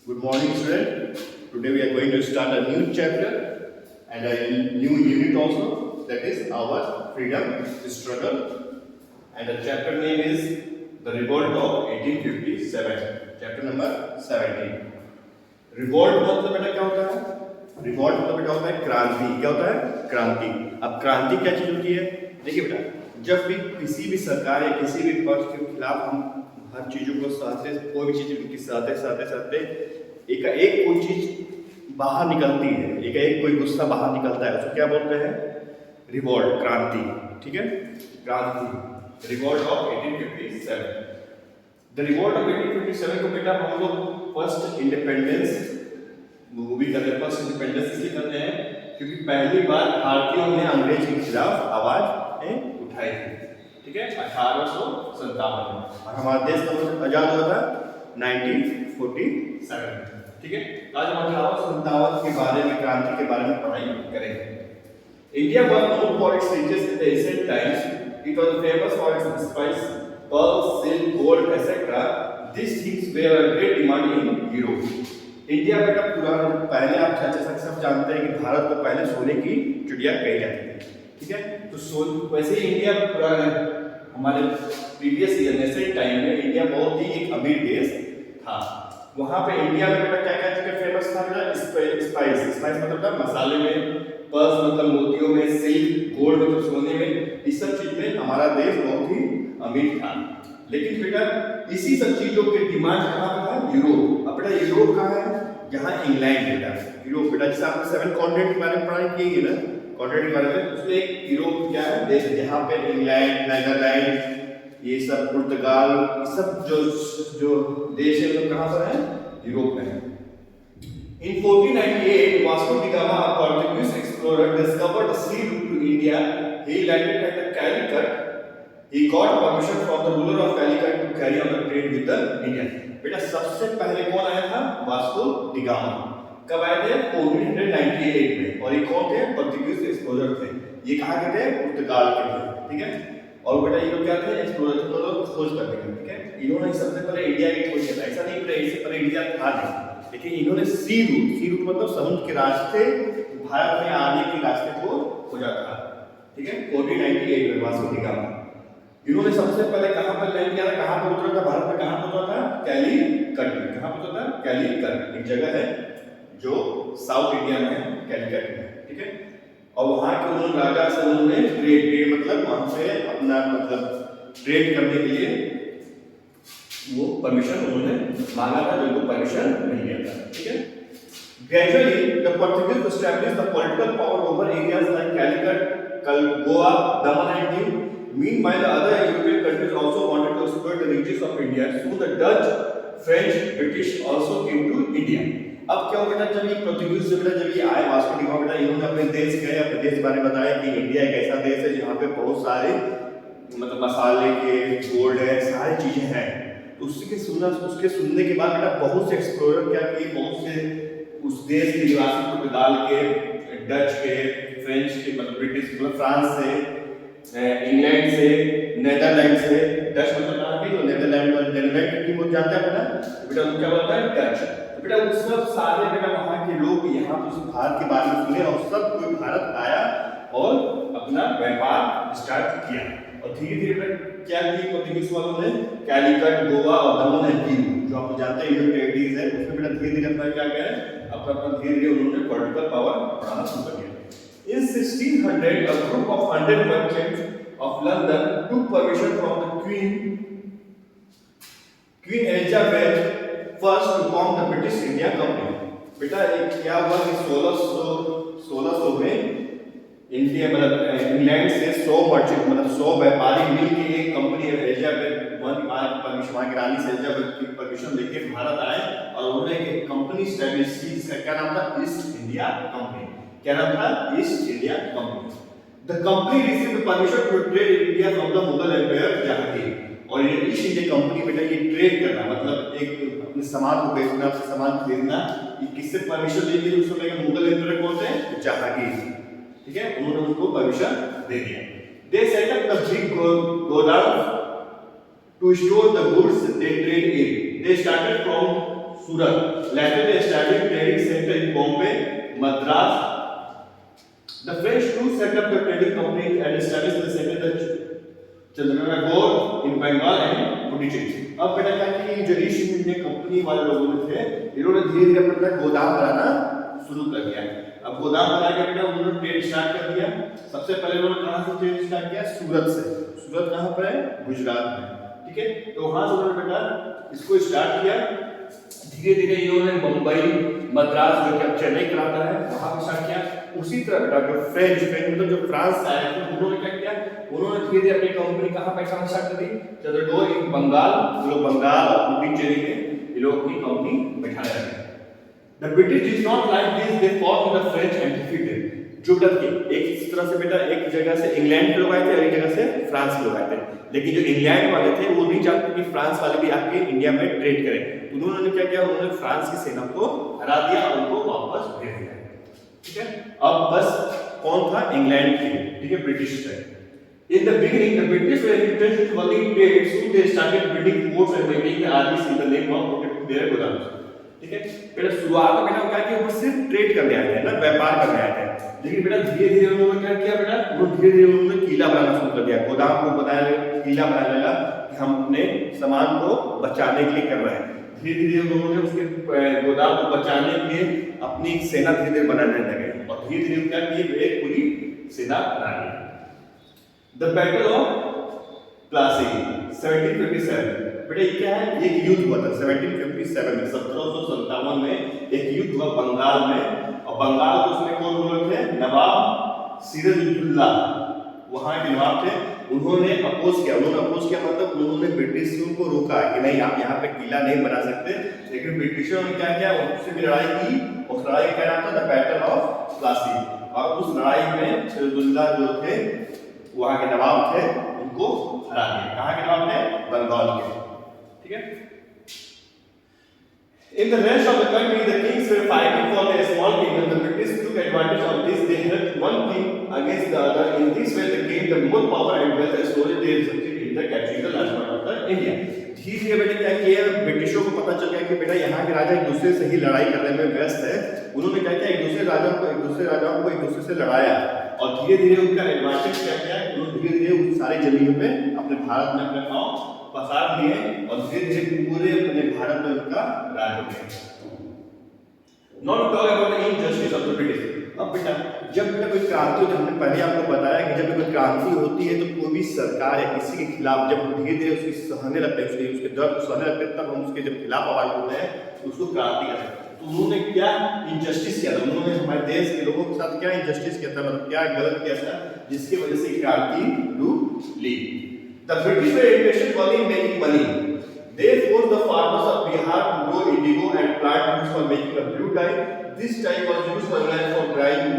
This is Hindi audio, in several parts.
Good morning, student. Today we are going to start a new chapter and a new unit also. That is our freedom struggle. And the chapter name is The Revolt of 1857. Chapter number 17. Revolt मतलब बेटा क्या होता है? रिवॉल्ट मतलब बेटा होता है क्रांति। क्या होता है? क्रांति। अब क्रांति क्या चीज होती है? देखिए बेटा, जब भी किसी भी सरकार या किसी भी पक्ष के खिलाफ हम हर चीजों को साथे, कोई भी चीज उनकी साथे एक कोई चीज बाहर निकलती है, एक कोई गुस्सा बाहर निकलता है, उसको क्या बोलते हैं? रिवॉल्ट, क्रांति। ठीक है, क्रांति, revolt of 1857। The revolt of 1857 को बेटा हम लोग फर्स्ट इंडिपेंडेंस मूवी करते हैं। फर्स्ट इंडिपेंडेंस इसलिए करते हैं क्योंकि पहली बार भारतीयों ने अंग्रेज के खिलाफ आवाज उठाई थी। ठीक है, 1857 में, और हमारा देश कब आजाद हुआ था? 1947। ठीक है, आज हम 1857 के बारे में, क्रांति के बारे में पढ़ाई करेंगे। India was known for its riches in the ancient times. It was famous for its spice, pearls, silk, gold, etc. These things were a great demand in Europe. India बेटा पुराना, पहले आप जैसा सब जानते हैं कि भारत को पहले सोने की चिड़िया कही जाती थी। ठीक है, तो वैसे ही इंडिया पुराना हमारे प्रीवियस जनरेशन टाइम में इंडिया बहुत ही एक अमीर देश था। वहाँ पे इंडिया में बेटा क्या क्या चीजें फेमस था बेटा? स्पाइस मतलब था मसाले में, पर्स मतलब मोतियों में, सिल्क, गोल्ड मतलब सोने में, इस सब चीज में हमारा देश बहुत ही अमीर था। लेकिन बेटा इसी सब चीजों के डिमांड कहाँ पे था? यूरोप। अब बेटा यूरोप कहाँ है? यहाँ इंग्लैंड बेटा, यूरोप बेटा, जैसे आपने 7 कॉन्टिनेंट के बारे में पढ़ाई की है ना, कॉन्टिनेंट के बारे में, उसमें एक यूरोप क्या है देश, जहाँ पे इंग्लैंड, नीदरलैंड, ये सब पुर्तगाल, ये सब जो देश है वो कहाँ पर है? यूरोप में है। In 1498, Vasco da Gama, a Portuguese explorer, discovered a sea route to India. He landed at the Calicut. He got permission from the ruler of Calicut to carry on the trade with the Indians. बेटा सबसे पहले कौन आया था? Vasco D gamma. कब आए थे? 1498 में। और ये कौन थे? पोर्तुगीज एक्सप्लोरर थे। ये कहाँ के थे? पुर्तगाल के थे। ठीक है, और बेटा ये लोग क्या थे? एक्सप्लोरर थे, तो लोग खोज करने के। ठीक है, इन्होंने सबसे पहले इंडिया की खोज किया। ऐसा नहीं कि इससे पहले इंडिया था नहीं, लेकिन इन्होंने सी रूट मतलब समुद्र के रास्ते भारत में आने के रास्ते को खोजा था। ठीक है, 1498 में वास्को डी गामा इन्होंने सबसे पहले कहां पर लैंड किया था? कहां पर उतरा था? भारत में कहां पर उतरा था? कैलीकट में। कहां पर उतरा था? कैलीकट, एक जगह है जो साउथ इंडिया में है, कैलीकट में। ठीक है, और वहां के उन्होंने राजा से उन्होंने ट्रेड मतलब वहां से अपना मतलब ट्रेड करने के लिए वो परमिशन उन्होंने मांगा था, जो उनको परमिशन नहीं दिया था। ठीक है, gradually the Portuguese established the political power over areas like Calicut, Goa, Daman and Diu. Meanwhile, the other European countries also wanted to exploit the riches of India. So the Dutch, French, British also came to India. अब क्या हो बेटा, जब ये पोर्तुगीज से बेटा जब ये आए वास्को डी गामा बेटा, इन्होंने अपने देश गए, अपने देश के बारे में बताया कि इंडिया एक ऐसा देश है जहाँ पे बहुत सारे मतलब मसाले के, गोल्ड है, सारी चीजें हैं। उसके सुनने के बाद बेटा बहुत से एक्सप्लोरर क्या किए, बहुत से उस देश के निवासी, पुर्तगाल के, डच के, फ्रेंच के मतलब ब्रिटिश मतलब फ्रांस से, इंग्लैंड से, नीदरलैंड से, डच मतलब कहाँ की? तो नीदरलैंड और नीदरलैंड की वो जानता है बेटा, बेटा उनको क्या बोलता है? डच। तो बेटा उस सब सारे बेटा वहाँ के लोग यहाँ तो भारत के बारे में सुने और सब कोई भारत आया और अपना व्यापार स्टार्ट किया। और धीरे धीरे क्या किया पोर्तुगीज वालों ने? कैलीकट, गोवा और दमन एंड दीव, जो आप जानते हैं इंडियन टेरिटरीज है, उसमें बेटा धीरे धीरे अपना क्या किया है? अपना धीरे धीरे उन्होंने पॉलिटिकल पावर बढ़ाना शुरू कर दिया। In 1600, a group of 100 merchants of London took permission from the Queen Elizabeth I to form the British India Company. बेटा एक क्या हुआ कि 1600 में इंडिया मतलब इंग्लैंड से 100 मर्चेंट मतलब 100 व्यापारी मिलकर एक कंपनी एलिजाबेथ परमिशन, वहाँ की रानी से एलिजाबेथ की परमिशन लेके भारत आए और उन्होंने एक कंपनी स्टैब्लिश की, जिसका क्या नाम था? East India Company. क्या नाम था? East India Company. The company received permission to trade in India from the Mughal empire Jahangir. और ये ईस्ट इंडिया कंपनी बेटा ये ट्रेड करना मतलब एक अपने सामान को बेचना, अपने सामान खरीदना, ये किससे परमिशन ली थी? उस समय के मुगल एम्पायर कौन थे? जहांगीर। ठीक है, उन्होंने उनको परमिशन दे दिया। They set up the big godown to store the goods they trade in. They started from Surat. Later they established trading center in Bombay, Madras. The French too set up the trading company and established the center in Chandranagar in Bengal and Puducherry. अब बेटा क्या कि जो ईस्ट इंडिया कंपनी वाले लोगों थे इन्होंने धीरे-धीरे अपना गोदाम बनाना शुरू कर दिया. अब गोदाम बना के बेटा उन्होंने ट्रेड स्टार्ट कर दिया. सबसे पहले उन्होंने कहां से ट्रेड स्टार्ट किया? सूरत से. सूरत कहां पर है? गुजरात में. ठीक है, तो वहां से उन्होंने बेटा इसको स्टार्ट किया. धीरे-धीरे इन्होंने मुंबई, मद्रास जो कि अब चेन्नई कहलाता है वहां पे स्टार्ट किया. उसी तरह बेटा जो फ्रेंच मतलब जो फ्रांस आए थे उन्होंने क्या किया? उन्होंने धीरे-धीरे अपनी कंपनी कहां पे स्टार्ट कर दी? चंद्रनगर इन बंगाल. जो बंगाल और पुडुचेरी में ये लोग अपनी कंपनी बैठाने लगे. The British did not like this. They fought with the French and defeated. जो बेटा एक तरह से बेटा एक जगह से इंग्लैंड के लोग आए थे और एक जगह से फ्रांस के लोग आए थे. लेकिन जो इंग्लैंड वाले थे वो नहीं चाहते कि फ्रांस वाले भी आके इंडिया में ट्रेड करें. तो उन्होंने क्या किया? उन्होंने फ्रांस की सेना को हरा दिया और उनको वापस भेज दिया. ठीक है, अब बस कौन था? इंग्लैंड के. ठीक है, ब्रिटिश थे. In the beginning, the British were interested in only trade, so they started building forts and making the armies in the name of protecting their godams. ठीक है, बेटा शुरुआत में बेटा क्या किया? वो सिर्फ ट्रेड करने आए थे ना, व्यापार करने आए थे. लेकिन बेटा धीरे-धीरे उन्होंने क्या किया? बेटा वो धीरे-धीरे उन्होंने किला बनाना शुरू कर दिया. गोदाम को बनाया, किला बनाने लगा कि हम अपने सामान को बचाने के लिए कर रहे हैं. धीरे-धीरे उन्होंने उसके गोदाम को बचाने के लिए अपनी सेना धीरे-धीरे बनाने लगे और धीरे-धीरे क्या किए? एक पूरी सेना बना ली. The Battle of Plassey 1757. बेटा ये क्या है? एक युद्ध हुआ था 1757 में. 1757 में एक युद्ध हुआ बंगाल में और बंगाल को उसमें कौन रूलर थे? नवाब सिराजुद्दौला. वहां के नवाब थे. उन्होंने अपोज किया. उन्होंने अपोज किया मतलब उन्होंने ब्रिटिशों को रोका कि नहीं आप यहाँ पे किला नहीं बना सकते. लेकिन ब्रिटिशों ने क्या किया? उनसे भी लड़ाई की. उस लड़ाई का नाम था द बैटल ऑफ प्लासी. और उस लड़ाई में सिराजुद्दौला जो थे वहां के नवाब थे उनको हरा दिया. कहां के नवाब थे? बंगाल के. ठीक है. In the rest of the country, the kings were fighting for their small kingdom. The British took advantage of this. They helped one king against the other. In this way, they gained the more power and wealth and slowly they resulted in the capturing the large part of the India. धीरे-धीरे बेटा क्या किया? ब्रिटिशों को पता चल गया कि बेटा यहाँ के राजा एक दूसरे से ही लड़ाई करने में व्यस्त है. उन्होंने क्या किया? एक दूसरे राजाओं को एक दूसरे से लड़ाया और धीरे-धीरे उनका एडवांटेज क्या किया? उन्होंने धीरे-धीरे उन सारी जमीनों पे अपने भारत में अपने पांव पसार लिए और धीरे-धीरे पूरे अपने भारत में उनका राज हो गया. Not to talk about the injustice of the British. अब बेटा जब बेटा कोई क्रांति होती है, हमने पहले आपको बताया कि जब कोई क्रांति होती है तो कोई भी सरकार या किसी के खिलाफ जब धीरे-धीरे उसकी सहने लगते हैं, उसके दर्द को सहने लगते हैं, तब हम उसके जब खिलाफ आवाज उठाते हैं तो उसको क्रांति कहते हैं. तो उन्होंने क्या इंजस्टिस किया था? उन्होंने हमारे देश के लोगों के साथ क्या इंजस्टिस किया था? मतलब क्या गलत किया था जिसकी वजह से क्रांति रूप ली? The British were interested only in making money. They forced the farmers of Bihar to grow indigo and plant trees for making a blue dye. This dye was used for drying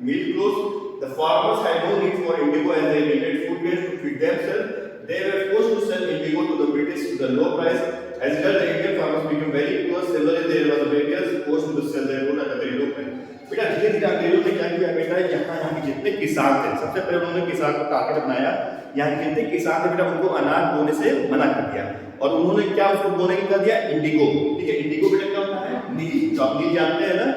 meal clothes. The farmers had no need for indigo as they needed food grains to feed themselves. They were forced to sell indigo to the British at a low price. As well, the Indian farmers became very poor. Similarly, there was a various forced to sell their goods at a very low price. बेटा धीरे-धीरे अंग्रेजों ने क्या किया? बेटा यहाँ के जितने किसान थे, सबसे पहले उन्होंने किसान को टारगेट बनाया. यहाँ के जितने किसान थे बेटा उनको अनाज बोने से मना कर दिया और उन्होंने क्या उसको बोने के कर दिया? इंडिगो. ठीक है, इंडिगो बेटा क्या होता है? नील. जो आप नील जानते हैं ना,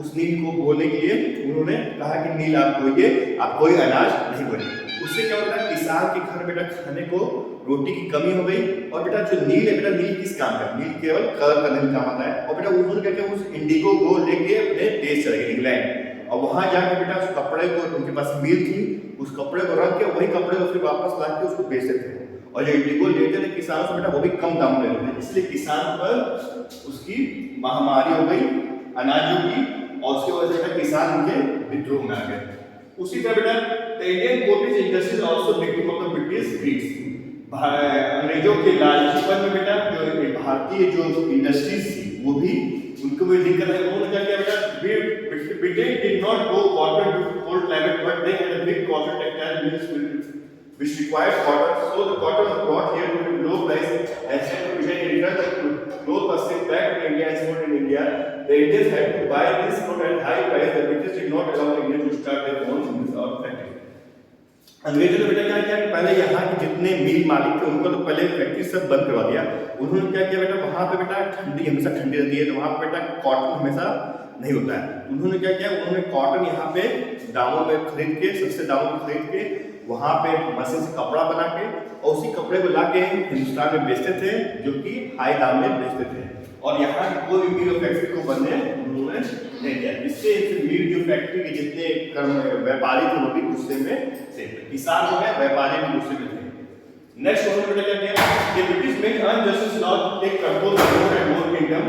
उस नील को बोने के लिए उन्होंने कहा कि नील आप बोइए, आप कोई अनाज नहीं बोइए. उससे क्या होता है? किसान के घर बेटा खाने को रोटी की कमी हो गई. और बेटा जो नील है बेटा, नील किस काम का? नील केवल कलर करने में काम आता है. और बेटा उन्होंने क्या किया? उस इंडिगो को लेके अपने देश चले गए इंग्लैंड और वहां जाकर बेटा उस कपड़े को, उनके पास मिल थी, उस कपड़े को रख के वही कपड़े को फिर वापस ला के उसको बेचते थे. और जो इंडिगो लेते थे किसानों से बेटा वो भी कम दाम में लेते थे. इसलिए किसान पर उसकी महामारी हो गई अनाजों की और उसकी वजह से किसान उनके विद्रोह में आ गए. उसी तरह बेटा the Indian cottage industry is also victim of the British greed. अंग्रेजों के लालचीपन में बेटा जो भारतीय जो इंडस्ट्रीज थी वो भी उनको भी दिक्कत है. उन्होंने क्या किया बेटा? Britain did not grow cotton due to cold climate, but they had a big cotton textile mills which required cotton. So the cotton was brought here to low price and sent to Britain. In return, the cloth was sent back to India and sold in India. The Indians had to buy this cloth at high price. The British did not allow the Indians to start their own mills or factories. अंग्रेजों ने बेटा क्या किया? पहले यहाँ के जितने मिल मालिक थे उनको तो पहले फैक्ट्री सब बंद करवा दिया. उन्होंने क्या किया बेटा, वहाँ पे बेटा ठंडी हमेशा ठंडी रहती है, तो वहाँ पे बेटा कॉटन हमेशा नहीं होता है। उन्होंने क्या किया, उन्होंने कॉटन यहाँ पे दामों में खरीद के, सस्ते दामों में खरीद के वहाँ पे मशीन से कपड़ा बना के और उसी कपड़े को ला के हिंदुस्तान में बेचते थे, जो कि हाई दाम में बेचते थे। और यहाँ की कोई मिल और फैक्ट्री को बनने उन्होंने नहीं दिया। इससे मिल जो फैक्ट्री के जितने व्यापारी थे वो भी गुस्से में थे, किसान हो गए, व्यापारी भी गुस्से में थे। नेक्स्ट उन्होंने क्या किया, the British made unjust law to take control of more and more kingdom.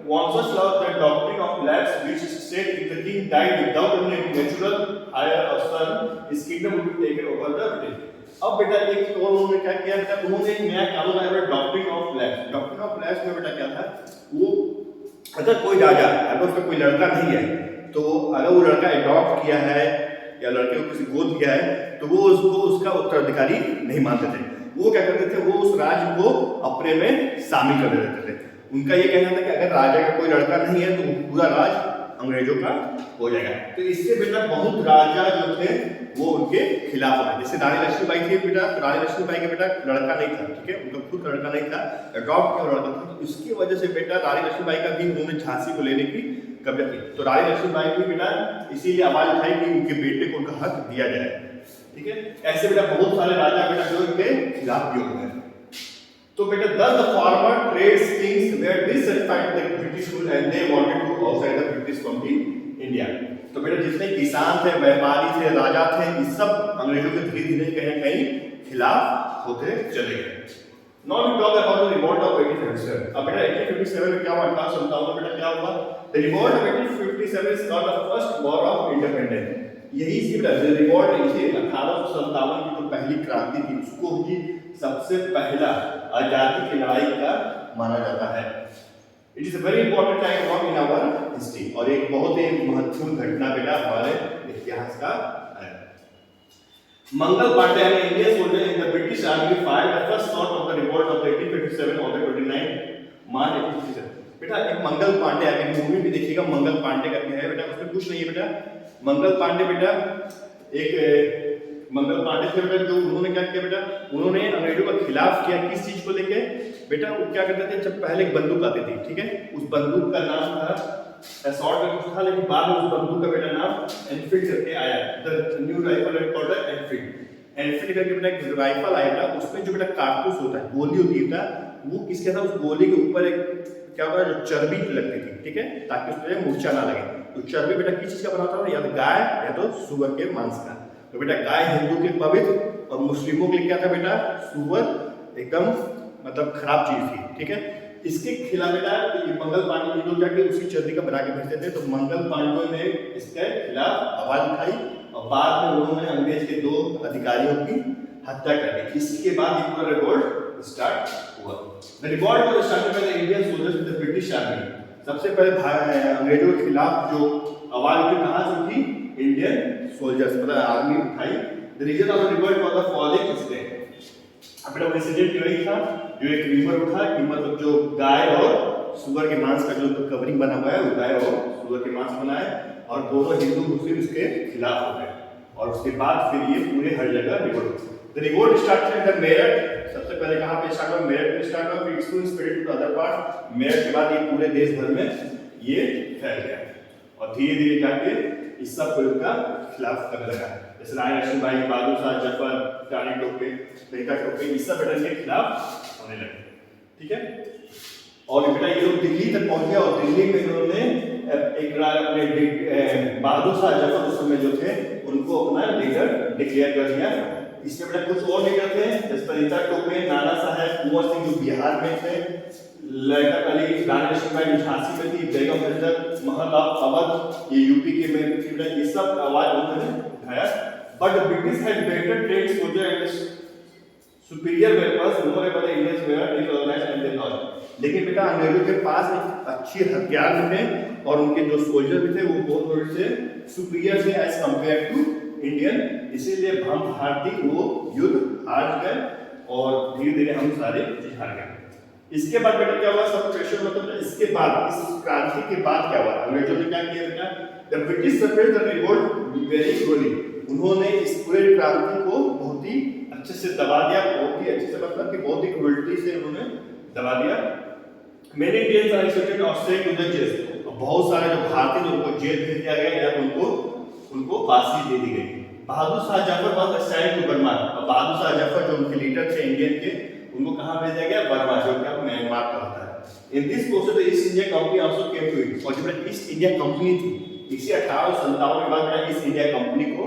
One such law, the doctrine of lapse, which said if the king died without a natural heir or son, his kingdom would be taken over the British. अब बेटा एक और उन्होंने क्या किया बेटा, उन्होंने एक नया कानून लाया बेटा, doctrine of lapse. Doctrine of lapse में बेटा क्या था, वो अगर कोई राजा अगर उसका कोई लड़का नहीं है, तो अगर वो लड़का अडॉप्ट किया है या लड़के को किसी गोद किया है, तो वो उसको उसका उत्तराधिकारी नहीं मानते थे। वो क्या करते थे, वो उस राज्य को अपने में शामिल कर देते थे। उनका ये कहना था कि अगर राजा का कोई लड़का नहीं है तो पूरा राज अंग्रेजों का हो जाएगा। तो इससे बेटा बहुत राजा जो थे वो उनके खिलाफ है। जैसे रानी लक्ष्मीबाई थी बेटा, रानी लक्ष्मीबाई का बेटा लड़का नहीं था, ठीक है, उनका खुद लड़का नहीं था, अडॉप्ट किया लड़का था। तो इसकी वजह से बेटा रानी लक्ष्मीबाई का भी उन्होंने झांसी को लेने की कब्जा की। तो रानी लक्ष्मीबाई भी बेटा इसीलिए आवाज उठाई कि उनके बेटे को उनका हक दिया जाए, ठीक है। ऐसे बेटा बहुत सारे राजा बेटा जो इनके खिलाफ भी हो गए। तो बेटा thus the former trades kings were dissatisfied with the British rule and they wanted to outside the British from the India. तो बेटा जितने किसान थे, व्यापारी थे, राजा थे, ये सब अंग्रेजों के धीरे धीरे कहीं ना कहीं खिलाफ होते चले गए। Now we talk about the revolt of 1857. अब बेटा 1857 में क्या हुआ, 1857 में बेटा क्या हुआ? The revolt of 1857 is called the first war of independence. यही सी बेटा रिवॉल्ट, इसे 1857 की जो पहली क्रांति थी उसको ही सबसे पहला आजादी की लड़ाई का माना जाता है। It is a very important time of in our history, और एक बहुत ही महत्वपूर्ण घटना बेटा हमारे इतिहास का है। मंगल पांडे ने Indian soldier in the British army fired the first shot of the revolt of 1857 on the 29 मार्च 1857। बेटा एक मंगल पांडे, एक मूवी भी देखिएगा, मंगल पांडे का है बेटा, उसमें कुछ नहीं है बेटा। मंगल पांडे बेटा एक मंगल पांडे थे बेटा, जो उन्होंने क्या किया बेटा, उन्होंने अंग्रेजों का खिलाफ किया। किस चीज को लेके बेटा, वो क्या करते थे, जब पहले एक बंदूक आती थी, ठीक है, उस बंदूक का नाम था असॉल्ट में कुछ था, लेकिन बाद में उस बंदूक का बेटा नाम एनफील्ड करके आया। The new rifle is called Enfield. Enfield करके बेटा एक राइफल आया बेटा, उसमें जो बेटा कारतूस होता है, गोली होती है, वो किसके था, उस गोली के ऊपर एक क्या होता है, जो चर्बी लगती थी, ठीक है, ताकि उस पर मूर्छा ना लगे। तो चर्बी बेटा किस चीज का बना होता था, या तो गाय या तो सुअर के मांस का। तो बेटा गाय हिंदू के पवित्र और मुस्लिमों के लिए क्या था बेटा, सुअर एकदम मतलब खराब चीज थी, ठीक है। इसके खिलाफ बेटा मंगल पांडे ये लोग जाके उसी चर्बी का बना के भेजते थे। तो मंगल पांडे ने इसके खिलाफ आवाज उठाई और बाद में उन्होंने अंग्रेज के 2 अधिकारियों की हत्या कर दी। इसके बाद ये पूरा रिवॉल्ट स्टार्ट हुआ। The revolt was started by the Indian soldiers with the British army. सबसे पहले अंग्रेजों के खिलाफ जो आवाज उठी कहां से उठी, इंडियन सोल्जर्स मतलब आर्मी उठाई। The reason of the revolt was the following incident. अब बेटा इंसिडेंट यही था, जो एक रीवर उठा कि मतलब जो गाय और सुअर के मांस का जो कवरिंग बना हुआ है, वो गाय और सुअर के मांस बना है, और दोनों हिंदू मुस्लिम इसके खिलाफ हो गए। और उसके बाद फिर ये पूरे हर जगह revolt. The revolt started in the Meerut. सबसे पहले कहां पे स्टार्ट हुआ, मेरठ में स्टार्ट हुआ, फिर it's spread to other part. Meerut के बाद ये पूरे देश भर में ये फैल गया और धीरे धीरे जाके इस सब को इनका खिलाफ करने लगा। जैसे रानी लक्ष्मीबाई, बहादुर शाह जफर, रानी टोपे, बेटा टोपे, इस सब बेटा के खिलाफ होने लगे, ठीक है। और बेटा ये लोग दिल्ली तक पहुंच गए और दिल्ली में इन्होंने एक अपने बहादुर शाह जफर उस समय जो थे उनको अपना लीडर डिक्लेयर कर दिया। इसमें बेटा कुछ और लीडर थे, जैसे परिता टोपे, नाना साहेब, कुंवर सिंह जो बिहार में थे, लियाकत अली, रानी लक्ष्मीबाई झांसी में थी, बेगम हजरत महल अवध ये यूपी के में थी। ये सब आवाज उन्होंने उठाया। But British had better trade soldier and superior weapons known by the Indians were disorganised and they lost. लेकिन बेटा अंग्रेजों के पास एक अच्छे हथियार थे और उनके जो सोल्जर भी थे वो बहुत थोड़े से सुपीरियर थे एज कंपेयर टू इंडियन, इसीलिए हम भारतीय वो युद्ध हार गए और धीरे धीरे हम सारे हार गए। इसके बाद बेटा क्या हुआ, सब प्रेशर मतलब इसके बाद इस क्रांति के बाद क्या हुआ, अंग्रेजों ने क्या किया बेटा, the British suppressed the revolt very slowly. उन्होंने इस पूरे क्रांति को बहुत ही अच्छे से दबा दिया, बहुत ही अच्छे से मतलब कि बहुत ही क्रूरती से उन्होंने दबा दिया। मेनी इंडियंस आर एक्सपेक्टेड ऑस्ट्रेट टू द जेल, बहुत सारे जो भारतीय लोगों को जेल भेज दिया गया या उनको फांसी दे दी गई। Bahadur Shah Zafar was assigned to Burma, और बहादुर शाह जफर जो उनके लीडर थे इंडियन के, उनको कहां भेजा गया? बर्मा, जो कि अब म्यांमार का होता है। In this process the East India Company also came to it, और जब ईस्ट इंडिया कंपनी थी, इसी 1857 के बाद ईस्ट इंडिया कंपनी को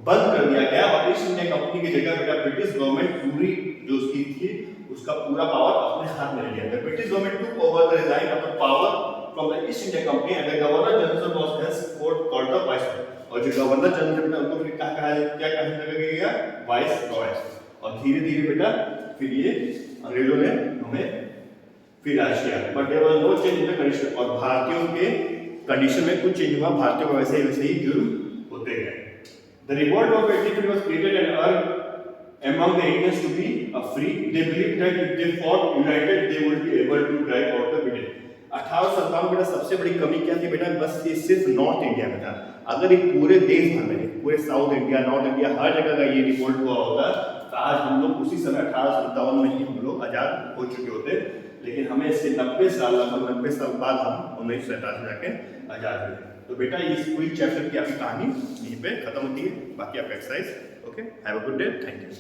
बंद कर दिया गया, और ईस्ट इंडिया कंपनी की जगह बेटा ब्रिटिश गवर्नमेंट पूरी जो उसकी थी उसका पूरा पावर अपने हाथ में ले लिया। The British government took over the resign of the power from the East India company and the governor general was henceforth called the viceroy, और जो गवर्नर जनरल बेटा उनको फिर क्या कहने लगा गया? वाइसरॉय। और धीरे धीरे बेटा फिर ये अंग्रेजों ने हमें फिर राज किया, but there was no change in the condition, और भारतीयों के कंडीशन में कुछ चेंज हुआ, भारतीयों को वैसे ही जुर्म होते गए। The revolt of 1850 was created and urged among the Indians to be free. They believed that if they fought united, they would be able to drive out the British. 1857 बेटा सबसे बड़ी कमी क्या थी बेटा? बस ये सिर्फ नॉर्थ इंडिया में था। अगर ये पूरे देश भर में, पूरे साउथ इंडिया, नॉर्थ इंडिया, हर जगह का ये रिवोल्ट हुआ होता, तो आज हम लोग उसी समय 1857 में ही हम लोग आजाद हो चुके होते। लेकिन हमें इससे 90 साल, लगभग 90 साल बाद हम 1947 में जाके आजाद हुए। तो बेटा इस पूरी चैप्टर की आपकी कहानी यहीं पे खत्म होती है। बाकी आपका exercise. Okay, have a good day, thank you.